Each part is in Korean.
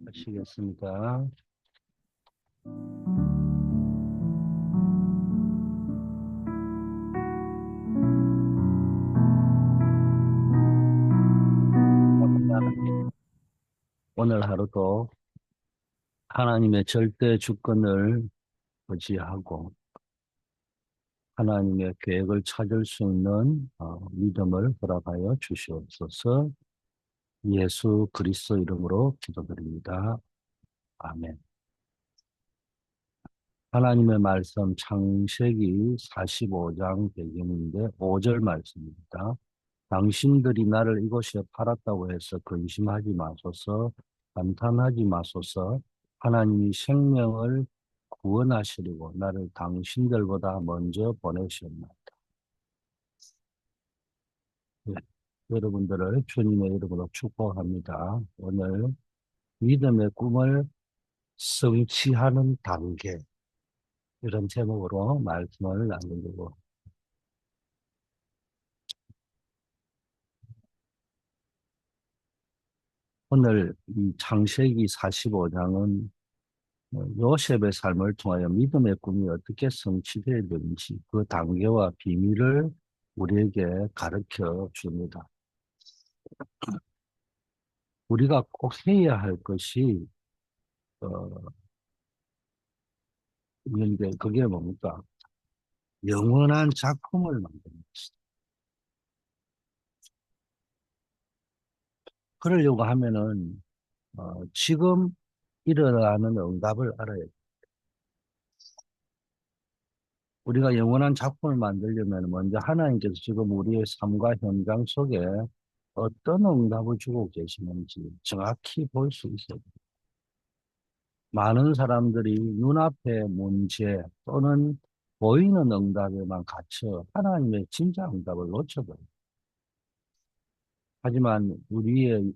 하시겠습니다. 오늘 하루도 하나님의 절대 주권을 의지하고 하나님의 계획을 찾을 수 있는 믿음을 허락하여 주시옵소서. 예수 그리스도 이름으로 기도드립니다. 아멘. 하나님의 말씀 창세기 45장 배경인데 5절 말씀입니다. 당신들이 나를 이곳에 팔았다고 해서 근심하지 마소서, 감탄하지 마소서. 하나님이 생명을 구원하시려고 나를 당신들보다 먼저 보내셨나이다. 네, 여러분들을 주님의 이름으로 축복합니다. 오늘 믿음의 꿈을 성취하는 단계, 이런 제목으로 말씀을 나누려고. 오늘 이 창세기 45장은 요셉의 삶을 통하여 믿음의 꿈이 어떻게 성취되어야 되는지 그 단계와 비밀을 우리에게 가르쳐 줍니다. 우리가 꼭 해야 할 것이 어, 있는데 그게 뭡니까? 영원한 작품을 만드는 것이다. 그러려고 하면은 지금 일어나는 응답을 알아야 돼. 우리가 영원한 작품을 만들려면 먼저 하나님께서 지금 우리의 삶과 현장 속에 어떤 응답을 주고 계시는지 정확히 볼 수 있어요. 많은 사람들이 눈앞의 문제 또는 보이는 응답에만 갇혀 하나님의 진짜 응답을 놓쳐버려요. 하지만 우리의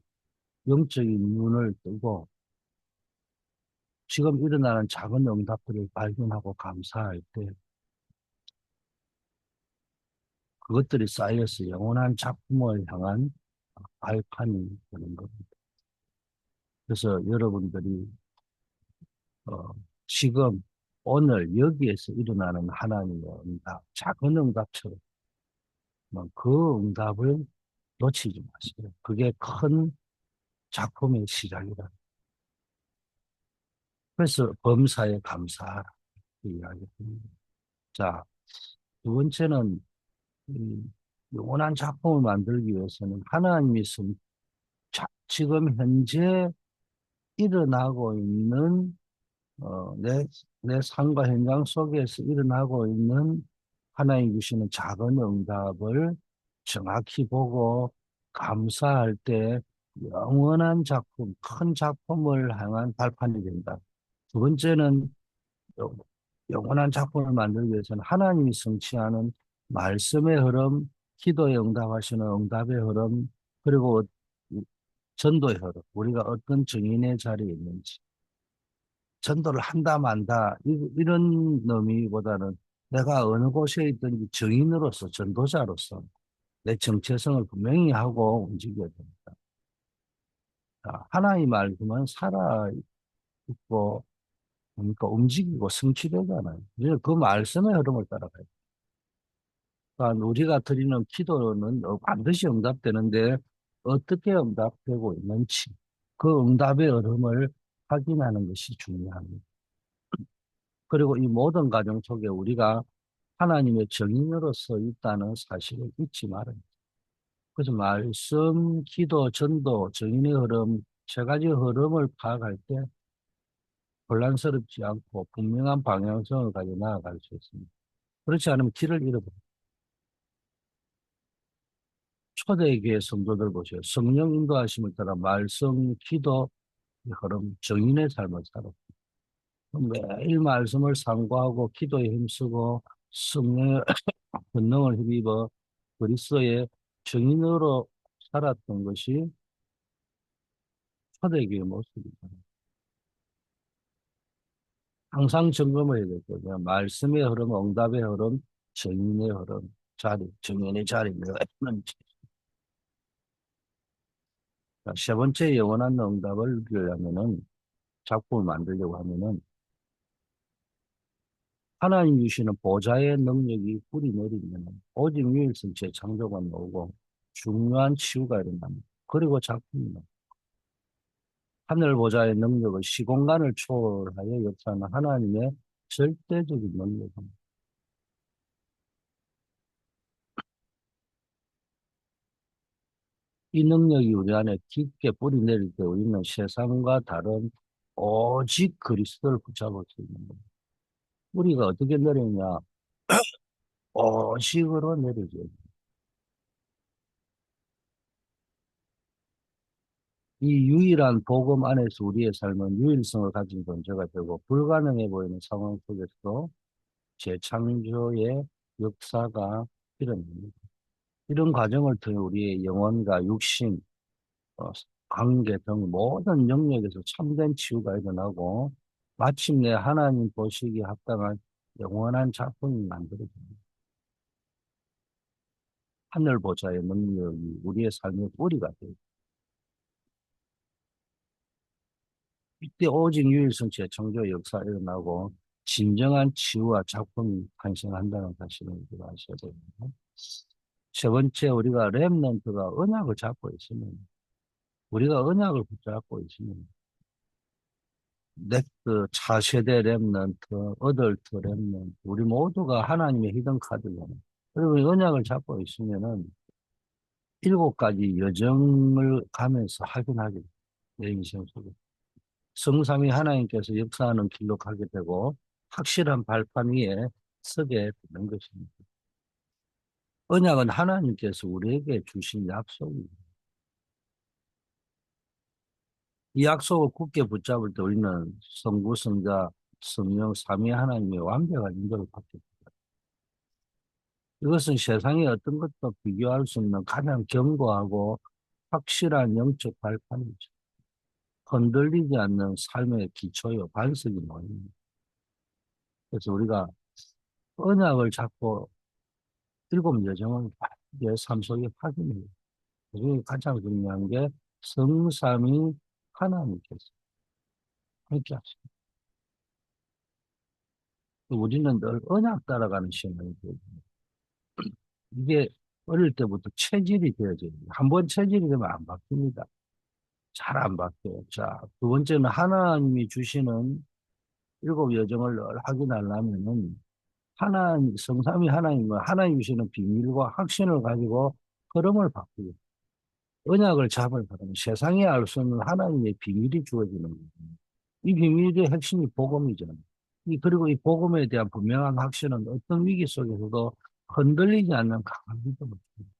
영적인 눈을 뜨고 지금 일어나는 작은 응답들을 발견하고 감사할 때 그것들이 쌓여서 영원한 작품을 향한 발판이 되는 겁니다. 그래서 여러분들이 어, 지금 오늘 여기에서 일어나는 하나님의 응답, 작은 응답처럼 그 응답을 놓치지 마세요. 그게 큰 작품의 시작이다. 그래서 범사에 감사하라 이야기합니다. 자, 두 번째는 영원한 작품을 만들기 위해서는 하나님이 지금 현재 일어나고 있는 내 삶과 현장 속에서 일어나고 있는 하나님 주시는 작은 응답을 정확히 보고 감사할 때 영원한 작품, 큰 작품을 향한 발판이 된다. 두 번째는 영- 영원한 작품을 만들기 위해서는 하나님이 성취하는 말씀의 흐름, 기도에 응답하시는 응답의 흐름, 그리고 전도의 흐름, 우리가 어떤 증인의 자리에 있는지, 전도를 한다 만다 이런 의미보다는 내가 어느 곳에 있든지 증인으로서 전도자로서 내 정체성을 분명히 하고 움직여야 됩니다. 하나님 말씀은 살아있고 그러니까 움직이고 성취되잖아요. 그래서 그 말씀의 흐름을 따라가요. 그러니까 우리가 드리는 기도는 반드시 응답되는데 어떻게 응답되고 있는지 그 응답의 흐름을 확인하는 것이 중요합니다. 그리고 이 모든 과정 속에 우리가 하나님의 증인으로서 있다는 사실을 잊지 말아요. 그래서 말씀, 기도, 전도, 증인의 흐름, 세 가지 흐름을 파악할 때 혼란스럽지 않고 분명한 방향성을 가지고 나아갈 수 있습니다. 그렇지 않으면 길을 잃어버려요. 초대교회 성도들 보세요. 성령 인도하심을 따라 말씀, 기도, 흐름, 증인의 삶을 살았어요. 매일 말씀을 상고하고 기도에 힘쓰고 성령의 권능을 힘입어 그리스도의 증인으로 살았던 것이 초대교회의 모습입니다. 항상 점검을 해야 되거든요. 말씀의 흐름, 응답의 흐름, 증인의 흐름, 증인의 자리가 있는지. 자, 세 번째 영원한 응답을 이루려면은, 작품을 만들려고 하면은, 하나님 주시는 보좌의 능력이 뿌리 내리면 오직 유일성 재창조가 나오고 중요한 치유가 일어납니다. 그리고 작품이 나옵니다. 하늘 보좌의 능력을 시공간을 초월하여 역사하는 하나님의 절대적인 능력입니다. 이 능력이 우리 안에 깊게 뿌리 내릴 때 우리는 세상과 다른 오직 그리스도를 붙잡을 수 있는 겁니다. 뿌리가 어떻게 내리냐? 오직으로 내려져요. 이 유일한 복음 안에서 우리의 삶은 유일성을 가진 존재가 되고 불가능해 보이는 상황 속에서 재창조의 역사가 일어납니다. 이런 과정을 통해 우리의 영혼과 육신, 어, 관계 등 모든 영역에서 참된 치유가 일어나고 마침내 하나님 보시기에 합당한 영원한 작품이 만들어집니다. 하늘 보좌의 능력이 우리의 삶의 뿌리가 되고 이때 오직 유일성취의 창조 역사가 일어나고 진정한 치유와 작품이 탄생한다는 사실을 우리가 아셔야 됩니다. 세 번째, 우리가 렘넌트가 언약을 잡고 있으면, 우리가 언약을 붙잡고 있으면, 넥스, 차세대 렘넌트, 어덜트 렘넌트, 우리 모두가 하나님의 히든 카드잖아요. 그리고 언약을 잡고 있으면은 일곱 가지 여정을 가면서 확인하게 돼요. 내 인생 속에. 성삼위 하나님께서 역사하는 길로 가게 되고 확실한 발판 위에 서게 되는 것입니다. 언약은 하나님께서 우리에게 주신 약속입니다. 이 약속을 굳게 붙잡을 때 우리는 성부, 성자, 성령, 삼위 하나님의 완벽한 인도를 받게 됩니다. 이것은 세상의 어떤 것도 비교할 수 없는 가장 견고하고 확실한 영적 발판이죠. 흔들리지 않는 삶의 기초요, 반석이 모입니다. 그래서 우리가 언약을 잡고 일곱 여정을 내 삶 속에 확인해요. 그중에 가장 중요한 게 성삼위 하나님께서 함께 하십니다. 우리는 늘 언약 따라가는 시간이 되요. 이게 어릴 때부터 체질이 되어져요. 한번 체질이 되면 안 바뀝니다. 잘 안 바뀌어요. 자, 두 번째는 하나님이 주시는 일곱 여정을 늘 확인하려면은 하나님, 성삼위 하나님은 하나님이 주시는 비밀과 확신을 가지고 흐름을 바꾸고 언약을 잡을 바라면 세상에 알 수 없는 하나님의 비밀이 주어지는 거예요. 이 비밀의 핵심이 복음이잖아요. 그리고 이 복음에 대한 분명한 확신은 어떤 위기 속에서도 흔들리지 않는 강한 믿음을 줍니다.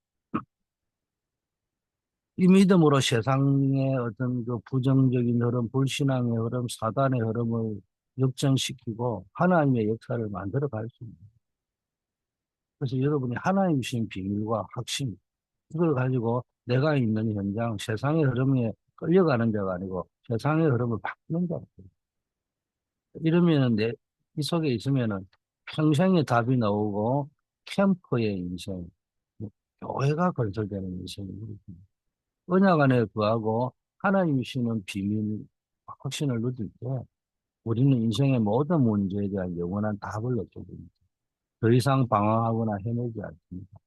이 믿음으로 세상의 어떤 그 부정적인 흐름, 불신앙의 흐름, 사단의 흐름을 역전시키고 하나님의 역사를 만들어 갈 수 있는 거예요. 그래서 여러분이 하나님 주신 비밀과 확신, 이걸 가지고 내가 있는 현장, 세상의 흐름에 끌려가는 자가 아니고 세상의 흐름을 바꾸는 자가 돼요. 이러면은 이 속에 있으면은 평생의 답이 나오고 캠프의 인생, 교회가 건설되는 인생이 니다 언약 안에 구하고 하나님이 주시는 비밀, 확신을 누릴 때 우리는 인생의 모든 문제에 대한 영원한 답을 얻게 됩니다. 더 이상 방황하거나 헤매지 않습니다.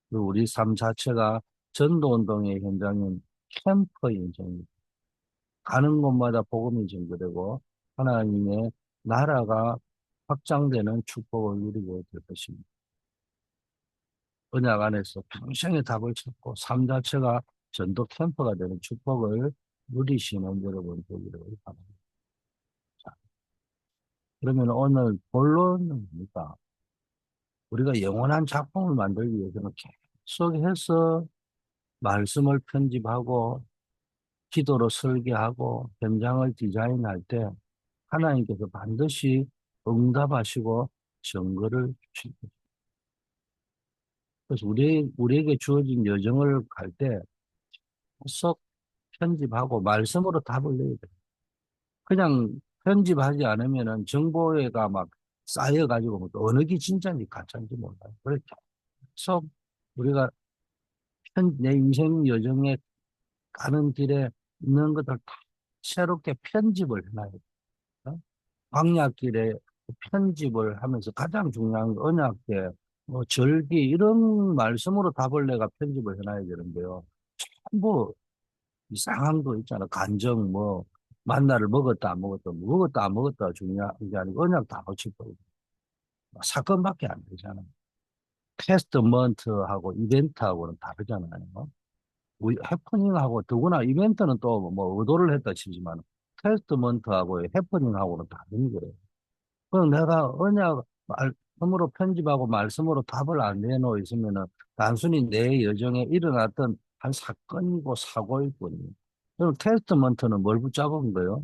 그리고 우리 삶 자체가 전도운동의 현장인 캠프의 인생입니다. 가는 곳마다 복음이 전개되고 하나님의 나라가 확장되는 축복을 누리게 될 것입니다. 언약 안에서 평생의 답을 찾고 삶 자체가 전도 캠프가 되는 축복을 누리시는 여러분 되기를 바랍니다. 자, 그러면 오늘 본론은 뭡니까? 우리가 영원한 작품을 만들기 위해서는 계속해서 말씀을 편집하고 기도로 설계하고 현장을 디자인할 때 하나님께서 반드시 응답하시고 증거를 주실 것입니다. 그래서 우리에게 주어진 여정을 갈 때 계속 편집하고 말씀으로 답을 내야 돼요. 그냥 편집하지 않으면은 정보가 막 쌓여가지고 뭐 어느 게 진짜인지 가짜인지 몰라요. 그래서 계속 우리가 내 인생 여정에 가는 길에 있는 것들 다 새롭게 편집을 해놔야 돼요. 광야길에 편집을 하면서 가장 중요한 건 언약계, 뭐 절기 이런 말씀으로 답을 내가 편집을 해놔야 되는데요. 전부 이상한 거 있잖아. 간정 뭐 만나를 먹었다 안 먹었다 먹었다 안 먹었다 중요한 게 아니고 언약 다 놓칠 거고 사건밖에 안 되잖아. 테스트먼트하고 이벤트하고는 다르잖아요. 우리 해프닝하고 더구나 이벤트는 또 뭐 의도를 했다 치지만 테스트먼트하고 해프닝하고는 다른 거예요. 그럼 내가 언약 말씀으로 편집하고 말씀으로 답을 안 내놓고 있으면은 단순히 내 여정에 일어났던 한 사건이고 사고일 뿐이에요. 그럼 테스트먼트는 뭘 붙잡은 거예요?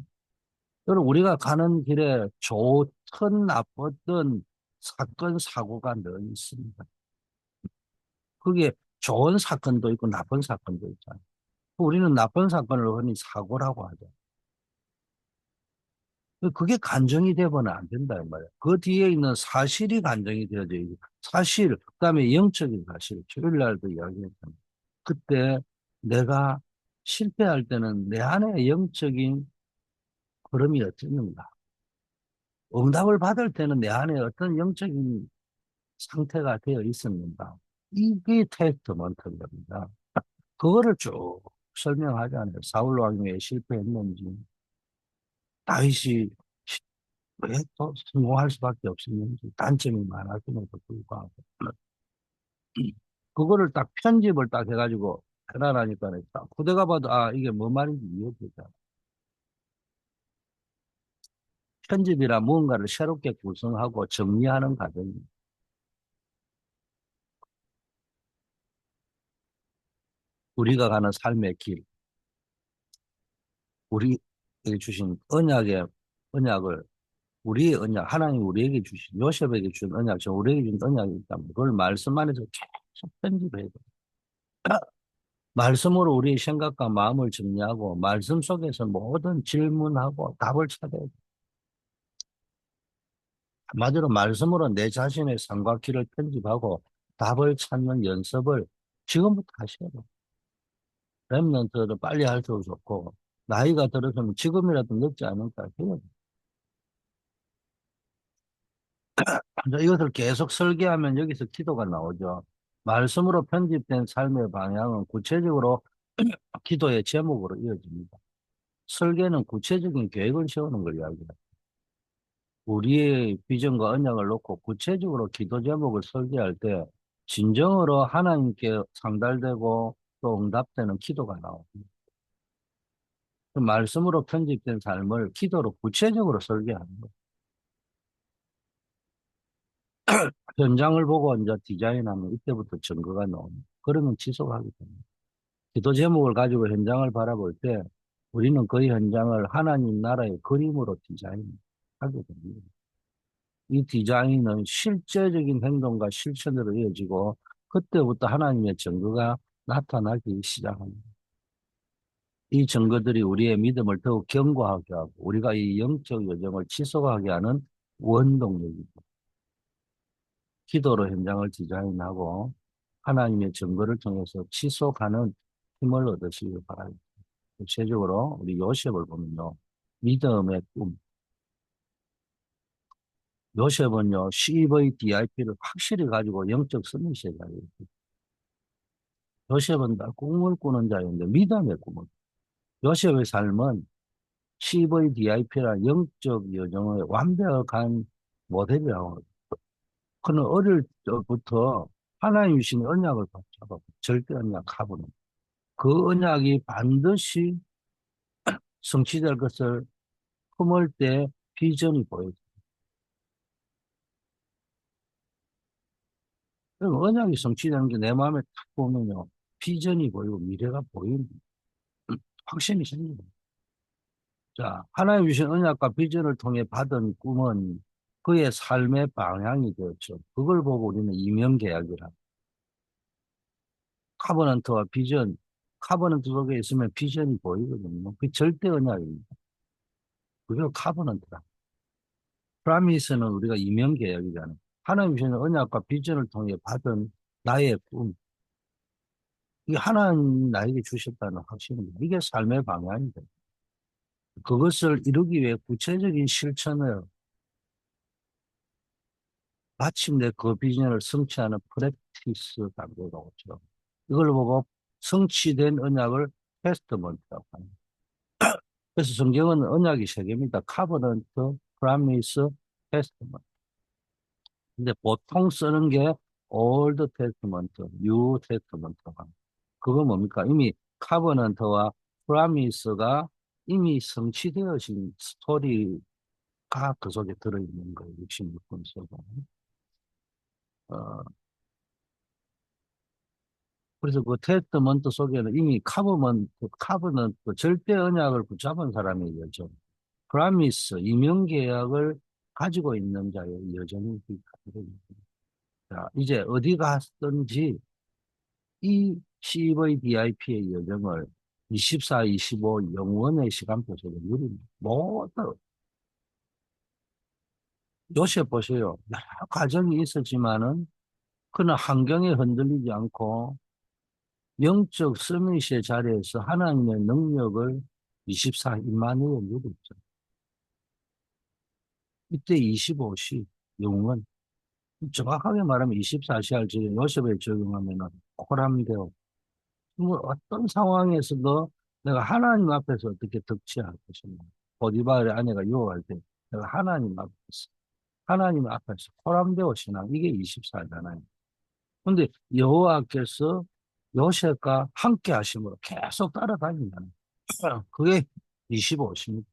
그럼 우리가 가는 길에 좋든 나쁘든 사건, 사고가 늘 있습니다. 그게 좋은 사건도 있고 나쁜 사건도 있잖아요. 우리는 나쁜 사건을 흔히 사고라고 하죠. 그게 간정이 되면 안 된다, 이 말이야. 그 뒤에 있는 사실이 간정이 되어져야지. 사실, 그다음에 영적인 사실. 주일 날도 이야기했잖아. 그때 내가 실패할 때는 내 안에 영적인 흐름이 어땠는가. 응답을 받을 때는 내 안에 어떤 영적인 상태가 되어 있었는가. 이게 테스트먼트인 겁니다. 그거를 쭉 설명하잖아요. 사울 왕이 왜 실패했는지, 다윗이 왜 또 성공할 수밖에 없었는지, 단점이 많았음에도 불구하고. 그거를 딱 편집을 딱 해가지고 해놔라니까 딱 후대가 봐도 아, 이게 뭐 말인지 이해되잖아. 편집이라 무언가를 새롭게 구성하고 정리하는 과정이 우리가 가는 삶의 길, 우리에게 주신 언약을 우리의 언약, 하나님 우리에게 주신, 요셉에게 준 언약, 저 우리에게 준 언약이 있다면, 그걸 말씀 안에서 계속 편집해야 돼. 말씀으로 우리의 생각과 마음을 정리하고, 말씀 속에서 모든 질문하고 답을 찾아야 돼. 한마디로 말씀으로 내 자신의 삶과 길을 편집하고, 답을 찾는 연습을 지금부터 하셔야 돼. 랩런트를 빨리 할수록 좋고, 나이가 들어서면 지금이라도 늦지 않을까 해야 돼. 이제 이것을 계속 설계하면 여기서 기도가 나오죠. 말씀으로 편집된 삶의 방향은 구체적으로 기도의 제목으로 이어집니다. 설계는 구체적인 계획을 세우는 걸 이야기합니다. 우리의 비전과 언약을 놓고 구체적으로 기도 제목을 설계할 때 진정으로 하나님께 상달되고 또 응답되는 기도가 나옵니다. 그 말씀으로 편집된 삶을 기도로 구체적으로 설계하는 거예요. 현장을 보고 이제 디자인하면 이때부터 증거가 나옵니다. 그러면 지속하게 됩니다. 기도 제목을 가지고 현장을 바라볼 때 우리는 그 현장을 하나님 나라의 그림으로 디자인하게 됩니다. 이 디자인은 실제적인 행동과 실천으로 이어지고 그때부터 하나님의 증거가 나타나기 시작합니다. 이 증거들이 우리의 믿음을 더욱 견고하게 하고 우리가 이 영적 여정을 지속하게 하는 원동력입니다. 기도로 현장을 디자인하고 하나님의 증거를 통해서 지속하는 힘을 얻으시길 바랍니다. 구체적으로 우리 요셉을 보면요. 믿음의 꿈. 요셉은요, CVDIP를 확실히 가지고 영적 스미시에 가지고 있어요. 요셉은 다 꿈을 꾸는 자였는데 믿음의 꿈을. 요셉의 삶은 CVDIP라 영적 여정의 완벽한 모델이라고. 그는 어릴 때부터 하나님 주신 언약을 붙잡아 절대 언약하고는 그 언약이 반드시 성취될 것을 품을 때 비전이 보여요. 그럼 언약이 성취되는 게 내 마음에 탁 보면요. 비전이 보이고 미래가 보이는 확신이 생깁니다. 자, 하나님 주신 언약과 비전을 통해 받은 꿈은 그의 삶의 방향이 되었죠. 그걸 보고 우리는 이명계약이라. 카버넌트와 비전, 카버넌트 속에 있으면 비전이 보이거든요. 그 절대 언약입니다. 그게 카버넌트다. 프라미스는 우리가 이명계약이잖아요. 하나님 주신 언약과 비전을 통해 받은 나의 꿈, 이게 하나님 나에게 주셨다는 확신입니다. 이게 삶의 방향인데 그것을 이루기 위해 구체적인 실천을 마침내 그 비전을 성취하는 프랙티스 단계가 오죠. 이걸 보고 성취된 언약을 테스트먼트라고 합니다. 그래서 성경은 언약이 세 개입니다. 카버넌트, 프라미스, 테스트먼트. 근데 보통 쓰는 게 올드 테스트먼트, 뉴 테스트먼트가 합니다. 그거 뭡니까? 이미 카버넌트와 프라미스가 이미 성취되어진 스토리가 그 속에 들어있는 거예요. 66권 속에. 어, 그래서 그 테스트먼트 속에는 이미 카버넌트, 절대 언약을 붙잡은 사람의 여정, 프라미스, 이명계약을 가지고 있는 자의 여정이 가지고 있는 거예요. 자, 이제 어디 갔든지 이 CVDIP의 여정을 24, 25 영원의 시간표 속에 누립니다. 모두 요셉 보세요. 여러 과정이 있었지만은 그는 환경에 흔들리지 않고 영적 서밋의 자리에서 하나님의 능력을 24 임마누엘 누렸죠. 이때 25시 영원. 정확하게 말하면 24시할 적에 요셉에 적용하면은 코람데오. 뭐 어떤 상황에서도 내가 하나님 앞에서 어떻게 덕지할 것인가. 보디발의 아내가 유혹할 때 내가 하나님 앞에서 코람데오 신앙 이게 24잖아요. 근데 여호와께서 요셉과 함께 하심으로 계속 따라다닌다는 거예요. 그게 25입니다.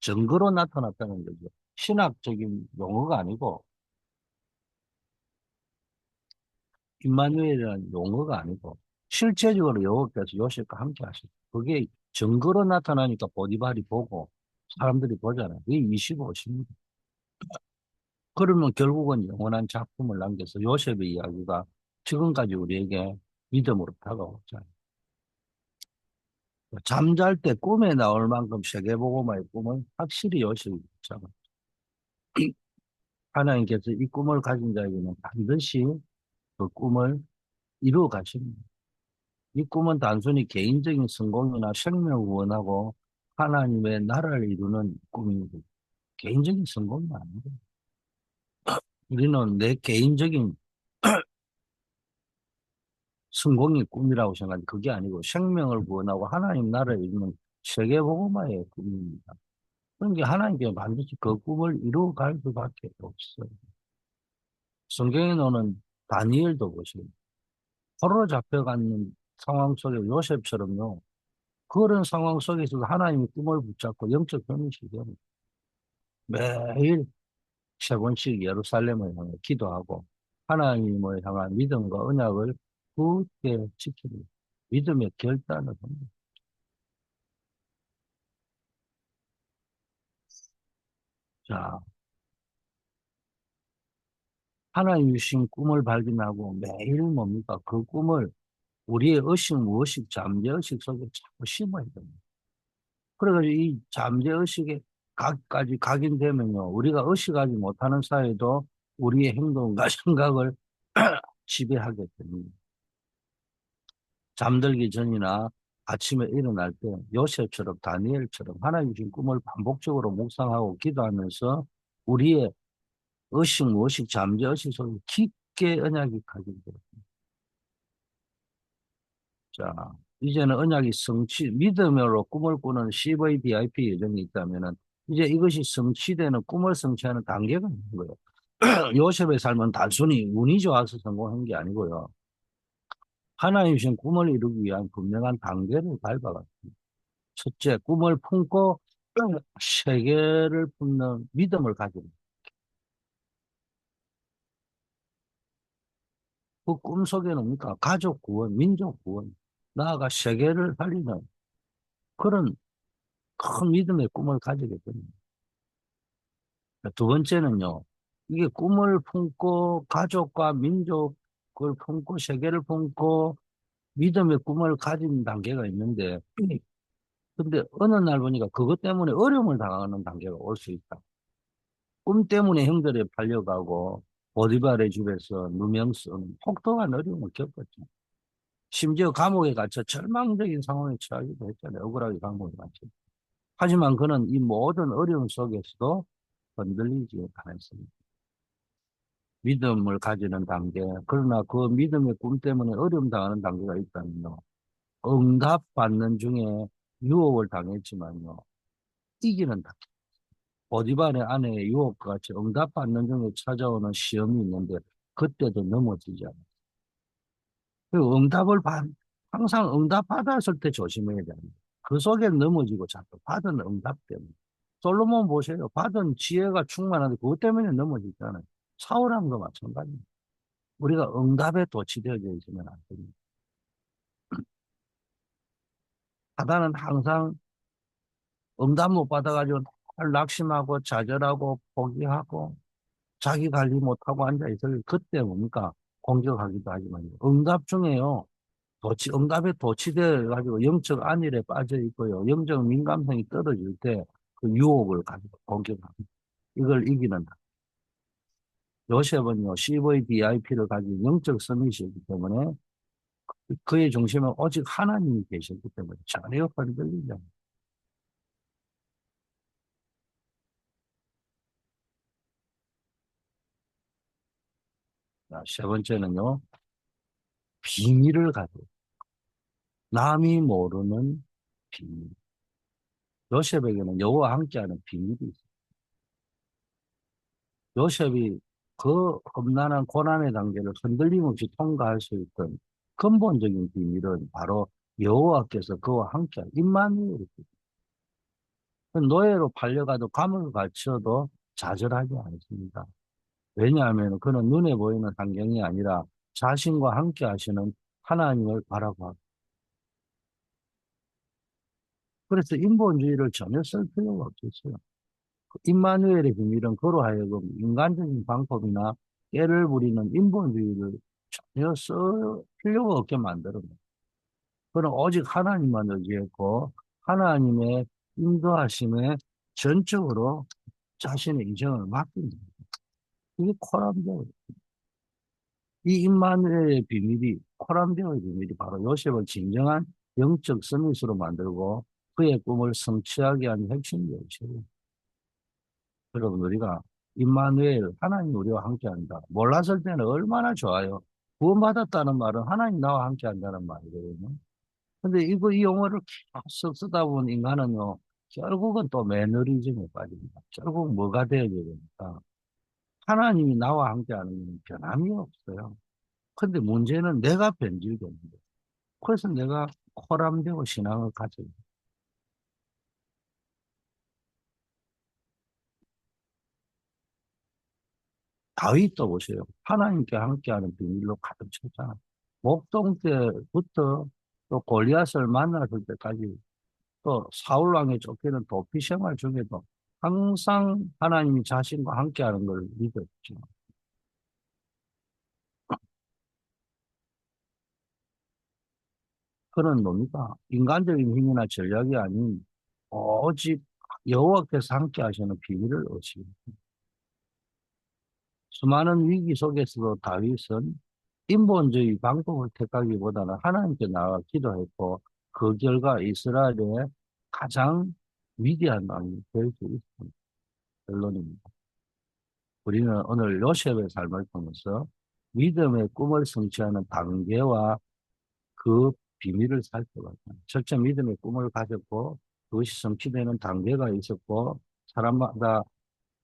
증거로 나타났다는 거죠. 신학적인 용어가 아니고 임마누엘이라는 용어가 아니고 실제적으로 여호와께서 요셉과 함께 하셨어요. 그게 증거로 나타나니까 보디발이 보고 사람들이 보잖아요. 그게 25입니다. 그러면 결국은 영원한 작품을 남겨서 요셉의 이야기가 지금까지 우리에게 믿음으로 다가오잖아요. 잠잘 때 꿈에 나올 만큼 세계복음화의 꿈은 확실히 요셉이 있잖아요. 하나님께서 이 꿈을 가진 자에게는 반드시 그 꿈을 이루어 가십니다. 이 꿈은 단순히 개인적인 성공이나 생명을 원하고 하나님의 나라를 이루는 꿈입니다. 개인적인 성공이 아니고 우리는 내 개인적인 성공이 꿈이라고 생각하는데 그게 아니고 생명을 구원하고 하나님 나라를 이루는 세계복음화의 꿈입니다. 그러니까 하나님께 반드시 그 꿈을 이루어갈 수밖에 없어요. 성경에 나오는 다니엘도 보시고 포로로 잡혀가는 상황 속에 요셉처럼요. 그런 상황 속에서도 하나님의 꿈을 붙잡고 영적 현실이요. 매일 세 번씩 예루살렘을 향해 기도하고 하나님을 향한 믿음과 언약을 굳게 지킵니다. 믿음의 결단을 합니다. 자, 하나님 주신 꿈을 발견하고 매일 뭡니까? 그 꿈을 우리의 의식, 무의식, 잠재의식 속에 자꾸 심어야 됩니다. 그래가지고 이 잠재의식에 각까지 각인되면요. 우리가 의식하지 못하는 사이도 우리의 행동과 생각을 지배하게 됩니다. 잠들기 전이나 아침에 일어날 때 요셉처럼 다니엘처럼 하나님 주신 꿈을 반복적으로 묵상하고 기도하면서 우리의 의식, 무의식, 잠재의식 속에 깊게 언약이 각인돼요. 자, 이제는 언약이 믿음으로 꿈을 꾸는 CVDIP 예정이 있다면은 이제 이것이 성취되는 꿈을 성취하는 단계가 있는 거예요. 요셉의 삶은 단순히 운이 좋아서 성공한 게 아니고요. 하나님 주신 꿈을 이루기 위한 분명한 단계를 밟아갔습니다. 첫째, 꿈을 품고 세계를 품는 믿음을 가지고 그 꿈 속에는 뭡니까? 가족 구원, 민족 구원, 나아가 세계를 살리는 그런 큰 믿음의 꿈을 가지게 됩니다. 두 번째는요, 이게 꿈을 품고 가족과 민족을 품고 세계를 품고 믿음의 꿈을 가진 단계가 있는데, 근데 어느 날 보니까 그것 때문에 어려움을 당하는 단계가 올 수 있다. 꿈 때문에 형들에 팔려가고, 보디발의 집에서 누명 쓴 혹독한 어려움을 겪었죠. 심지어 감옥에 갇혀 절망적인 상황에 처하기도 했잖아요. 억울하게 감옥에 갇혀. 하지만 그는 이 모든 어려움 속에서도 흔들리지 않았습니다. 믿음을 가지는 단계. 그러나 그 믿음의 꿈 때문에 어려움 당하는 단계가 있다면요. 응답받는 중에 유혹을 당했지만요. 이기는 단계. 보디발의 아내의 유혹과 같이 응답받는 중에 찾아오는 시험이 있는데 그때도 넘어지지 않아요. 그 항상 응답 받았을 때 조심해야 됩니다. 그 속에 넘어지고 자꾸 받은 응답 때문에. 솔로몬 보세요. 받은 지혜가 충만한데 그것 때문에 넘어지잖아요. 사울한 거 마찬가지입니다. 우리가 응답에 도취되어져 있으면 안 됩니다. 사단은 항상 응답 못 받아가지고 낙심하고 좌절하고 포기하고 자기 관리 못하고 앉아있을 그때 뭡니까? 공격하기도 하지만 응답 중에요. 응답에 도취되어 가지고 영적 안일에 빠져 있고요. 영적 민감성이 떨어질 때 그 유혹을 가지고 공격합니다. 이걸 이기는다. 요셉은요, CVDIP를 가진 영적 서밋이기 때문에 그의 중심에 오직 하나님이 계셨기 때문에 전혀 흔들리지 않아요. 자, 세 번째는요, 비밀을 가지고, 남이 모르는 비밀. 요셉에게는 여호와 함께하는 비밀이 있어요. 요셉이 그 험난한 고난의 단계를 흔들림 없이 통과할 수 있던 근본적인 비밀은 바로 여호와께서 그와 함께 임마누엘이 노예로 팔려가도 감옥에 갇혀도 좌절하지 않습니다. 왜냐하면 그는 눈에 보이는 환경이 아니라 자신과 함께 하시는 하나님을 바라보고 그래서 인본주의를 전혀 쓸 필요가 없었어요. 임마누엘의 비밀은 그로 하여금 인간적인 방법이나 깨를 부리는 인본주의를 전혀 쓸 필요가 없게 만들어냅니다. 그는 오직 하나님만 의지했고 하나님의 인도하심에 전적으로 자신의 인생을 맡깁니다. 이게 코람데오예요. 이 임마누엘의 비밀이 코람데오의 비밀이 바로 요셉을 진정한 영적 서밋으로 만들고 그의 꿈을 성취하게 하는 핵심 요소예요. 여러분 우리가 임마누엘 하나님 우리와 함께한다. 몰랐을 때는 얼마나 좋아요. 구원받았다는 말은 하나님 나와 함께한다는 말이거든요. 근데 이 용어를 계속 쓰다 보면 인간은요 결국은 또 매너리즘에 빠집니다. 결국 뭐가 되어야 되니까 하나님이 나와 함께하는 건 변함이 없어요. 근데 문제는 내가 변질되는 거예요. 그래서 내가 코람되고 신앙을 가져요. 다윗도 보세요. 하나님께 함께하는 비밀로 가득 찼잖아요. 목동 때부터 또 골리앗을 만났을 때까지 또 사울왕에 쫓기는 도피 생활 중에도 항상 하나님이 자신과 함께하는 걸 믿었죠. 그런 뭡니까? 인간적인 힘이나 전략이 아닌 오직 여호와께서 함께하시는 비밀을 얻습니다. 수많은 위기 속에서도 다윗은 인본주의 방법을 택하기보다는 하나님께 나아가 기도했고 그 결과 이스라엘의 가장 위대한 왕이 될 수 있습니다. 결론입니다. 우리는 오늘 요셉의 삶을 통해서 믿음의 꿈을 성취하는 단계와 그 비밀을 살펴봤다. 첫째 믿음의 꿈을 가졌고 그것이 성취되는 단계가 있었고 사람마다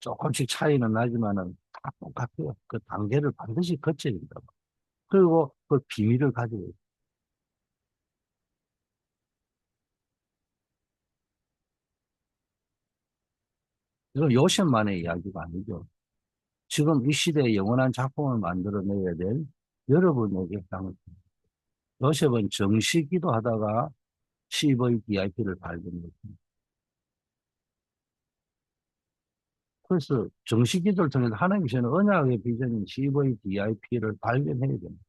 조금씩 차이는 나지만은 다 똑같아요. 그 단계를 반드시 거쳐야 된다. 그리고 그 비밀을 가지고 있어요. 이건 요셉만의 이야기가 아니죠. 지금 이 시대에 영원한 작품을 만들어내야 될 여러분에게 해당합니다. 요셉은 정시 기도하다가 CVDIP를 발견했습니다. 그래서 정시 기도를 통해서 하나님께서는 언약의 비전인 CVDIP를 발견해야 됩니다.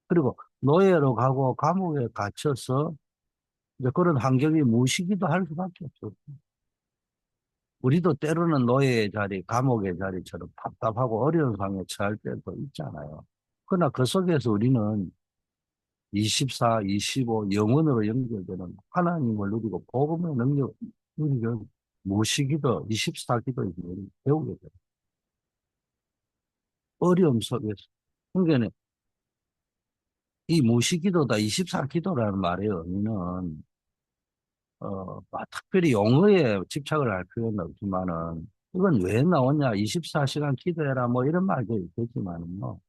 그리고 노예로 가고 감옥에 갇혀서 이제 그런 환경이 무시기도 할 수밖에 없어요. 우리도 때로는 노예의 자리, 감옥의 자리처럼 답답하고 어려운 상황에 처할 때도 있잖아요. 그러나 그 속에서 우리는 24, 25 영원으로 연결되는 하나님을 누리고 복음의 능력 누리는 무시기도 24기도에 배우게 돼요. 어려움 속에서. 그러니까 이 무시기도다 24기도라는 말의 의미는 특별히 용어에 집착을 할 필요는 없지만은 이건 왜 나오냐 24시간 기도해라 뭐 이런 말도 있겠지만은요.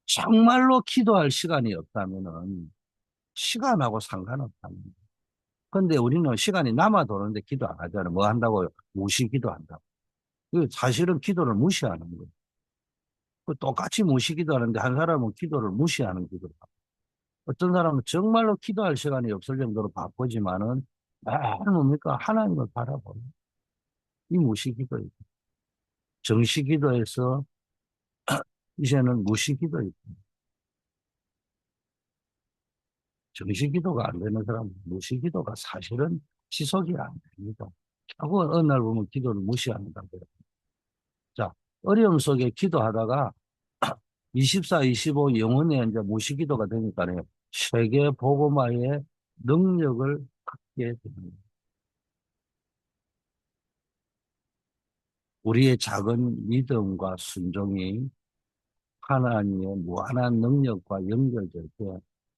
정말로 기도할 시간이 없다면은 시간하고 상관없다는 거예요. 근데 우리는 시간이 남아 도는데 기도 안 하잖아요. 뭐 한다고요? 무시 기도한다고. 그 사실은 기도를 무시하는 거예요. 그 똑같이 무시 기도하는데 한 사람은 기도를 무시하는 기도를 하고 어떤 사람은 정말로 기도할 시간이 없을 정도로 바쁘지만은 매일 뭡니까? 하나님을 바라보는 이 무시 기도예요. 정시 기도에서 이제는 무시 기도예요. 정시 기도가 안 되는 사람은 무시 기도가 사실은 지속이 안 됩니다. 결국 어느 날 보면 기도를 무시한다고요. 자, 어려움 속에 기도하다가 24, 25 영혼의 이제 무시기도가 되니까요. 세계 복음화의 능력을 갖게 됩니다. 우리의 작은 믿음과 순종이 하나님의 무한한 능력과 연결될 때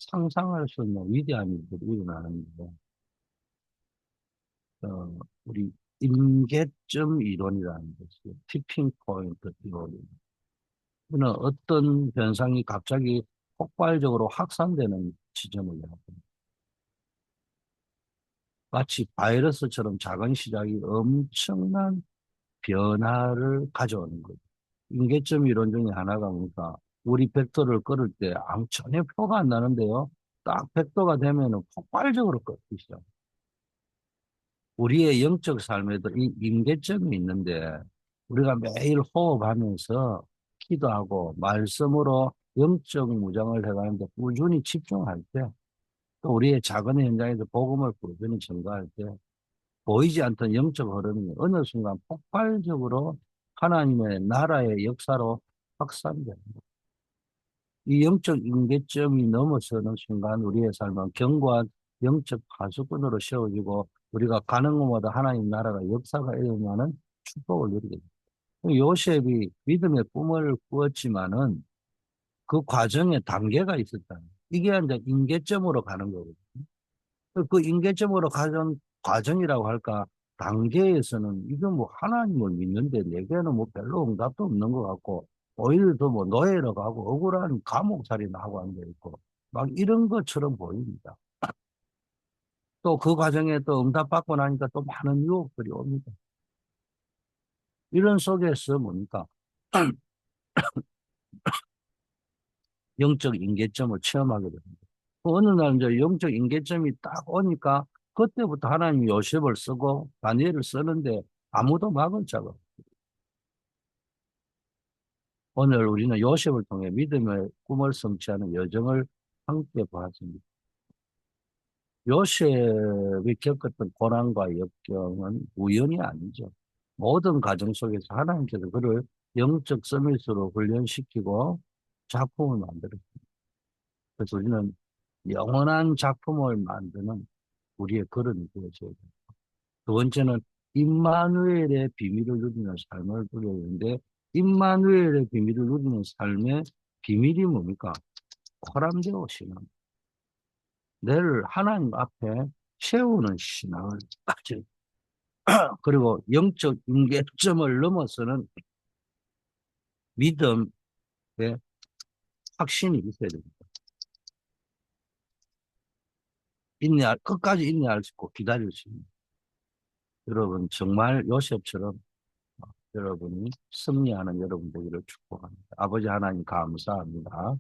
상상할 수 없는 위대한 일들이 일어나는데, 우리 임계점 이론이라는 것이 티핑 포인트 이론입니다. 이는 어떤 현상이 갑자기 폭발적으로 확산되는 지점을 얘기합니다. 마치 바이러스처럼 작은 시작이 엄청난 변화를 가져오는 거죠. 임계점 이론 중에 하나가 뭡니까? 우리 벡터를 끌을 때 전혀 표가 안 나는데요. 딱 벡터가 되면은 폭발적으로 꺾기 시작. 우리의 영적 삶에도 이 임계점이 있는데 우리가 매일 호흡하면서 기도하고 말씀으로 영적 무장을 해가는데 꾸준히 집중할 때 또 우리의 작은 현장에서 복음을 꾸준히 전가할 때 보이지 않던 영적 흐름이 어느 순간 폭발적으로 하나님의 나라의 역사로 확산됩니다. 이 영적 임계점이 넘어서는 순간 우리의 삶은 견고한 영적 파수꾼으로 세워지고 우리가 가는 곳마다 하나님 나라가 역사가 일어나는 축복을 누리게 됩니다. 요셉이 믿음의 꿈을 꾸었지만은 그 과정에 단계가 있었다. 이게 이제 임계점으로 가는 거거든요. 그 임계점으로 가는 과정이라고 할까, 단계에서는 이거 뭐 하나님을 믿는데 내게는 뭐 별로 응답도 없는 것 같고, 오히려 더 뭐 노예로 가고 억울한 감옥살이나 하고 앉아 있고, 막 이런 것처럼 보입니다. 또 그 과정에 또 응답받고 나니까 또 많은 유혹들이 옵니다. 이런 속에서 뭡니까? 영적 임계점을 체험하게 됩니다. 어느 날 이제 영적 임계점이 딱 오니까 그때부터 하나님이 요셉을 쓰고 다니엘을 쓰는데 아무도 막을 자가 없어요. 오늘 우리는 요셉을 통해 믿음의 꿈을 성취하는 여정을 함께 보았습니다. 요셉이 겪었던 고난과 역경은 우연이 아니죠. 모든 과정 속에서 하나님께서 그를 영적 서밋으로 훈련시키고 작품을 만들었습니다. 그래서 우리는 영원한 작품을 만드는 우리의 걸음이 되어져야 됩니다. 두 번째는 임마누엘의 비밀을 누리는 삶을 누려야 되는데 임마누엘의 비밀을 누리는 삶의 비밀이 뭡니까? 코람데오 신앙. 늘 하나님 앞에 세우는 신앙을 가져 그리고 영적 임계점을 넘어서는 믿음의 확신이 있어야 됩니다. 끝까지 인내할 수 있고 기다릴 수 있는. 여러분, 정말 요셉처럼 여러분이 승리하는 여러분 되기를 축복합니다. 아버지 하나님 감사합니다.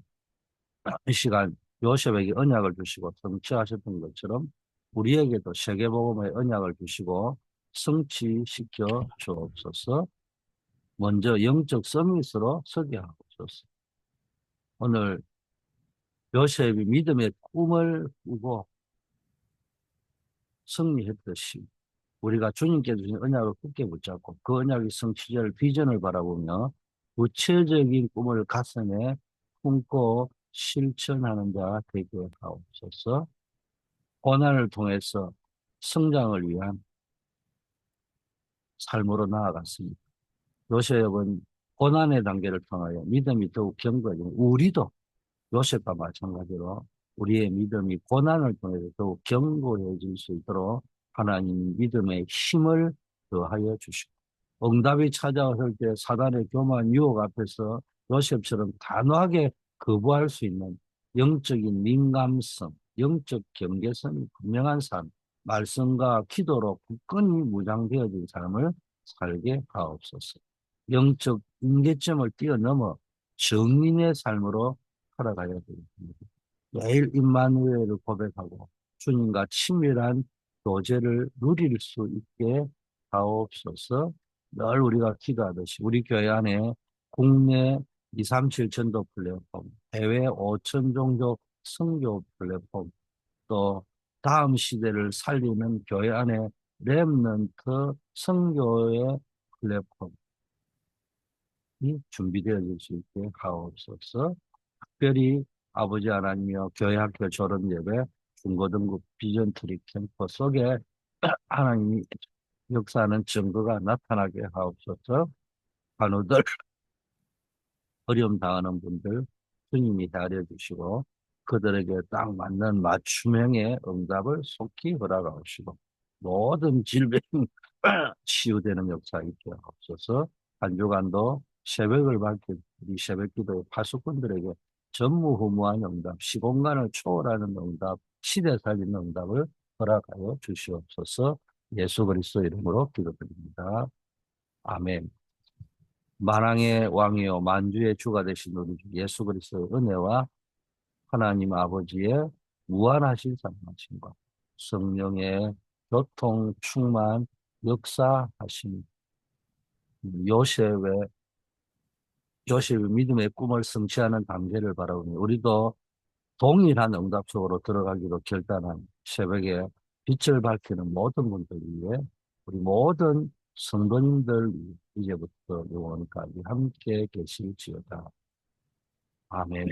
이 시간 요셉에게 언약을 주시고 성취하셨던 것처럼 우리에게도 세계복음의 언약을 주시고 성취시켜 주옵소서. 먼저 영적 서밋으로 서게 하옵소서. 오늘 요셉이 믿음의 꿈을 꾸고 승리했듯이 우리가 주님께 주신 언약을 굳게 붙잡고 그 언약의 성취될 비전을 바라보며 구체적인 꿈을 가슴에 품고 실천하는 자가 되게 하옵소서. 고난을 통해서 성장을 위한 삶으로 나아갔습니다. 요셉은 고난의 단계를 통하여 믿음이 더욱 견고해지고 우리도 요셉과 마찬가지로 우리의 믿음이 고난을 통해서 더욱 견고해질 수 있도록 하나님 믿음의 힘을 더하여 주시고 응답이 찾아왔을 때 사단의 교만 유혹 앞에서 요셉처럼 단호하게 거부할 수 있는 영적인 민감성, 영적 경계성이 분명한 삶, 말씀과 기도로 굳건히 무장되어진 삶을 살게 하옵소서. 영적 임계점을 뛰어넘어 정인의 삶으로 살아가야 되겠습니다. 매일 임마누엘을 고백하고 주님과 친밀한 교제를 누릴 수 있게 하옵소서. 늘 우리가 기도하듯이 우리 교회 안에 국내 237 전도 플랫폼, 해외 5천 종족 선교 플랫폼, 또 다음 시대를 살리는 교회 안에 렘넌트 선교의 플랫폼이 준비되어질 수 있게 하옵소서. 특별히 아버지 하나님이여 교회 학교 졸업 예배 중고등부 비전 트리 캠프 속에 하나님이 역사하는 증거가 나타나게 하옵소서. 간호들 어려움 당하는 분들 주님이 다려 주시고 그들에게 딱 맞는 맞춤형의 응답을 속히 허락하시고 모든 질병 치유되는 역사 있게 하옵소서. 한 주간도 새벽을 밝힌 우리 새벽기도의 파수꾼들에게 전무후무한 응답, 시공간을 초월하는 응답, 시대 살리는 응답을 허락하여 주시옵소서. 예수 그리스도 이름으로 기도드립니다. 아멘. 만왕의 왕이요 만주의 주가 되신 우리 주 예수 그리스도의 은혜와 하나님 아버지의 무한하신 사랑하심과 성령의 교통 충만 역사하심 요셉의 요셉의 믿음의 꿈을 성취하는 단계를 바라보니 우리도 동일한 응답 속으로 들어가기로 결단한 새벽에 빛을 밝히는 모든 분들 위해 우리 모든 성도님들 위해 이제부터 영원까지 함께 계실지어다. 아멘.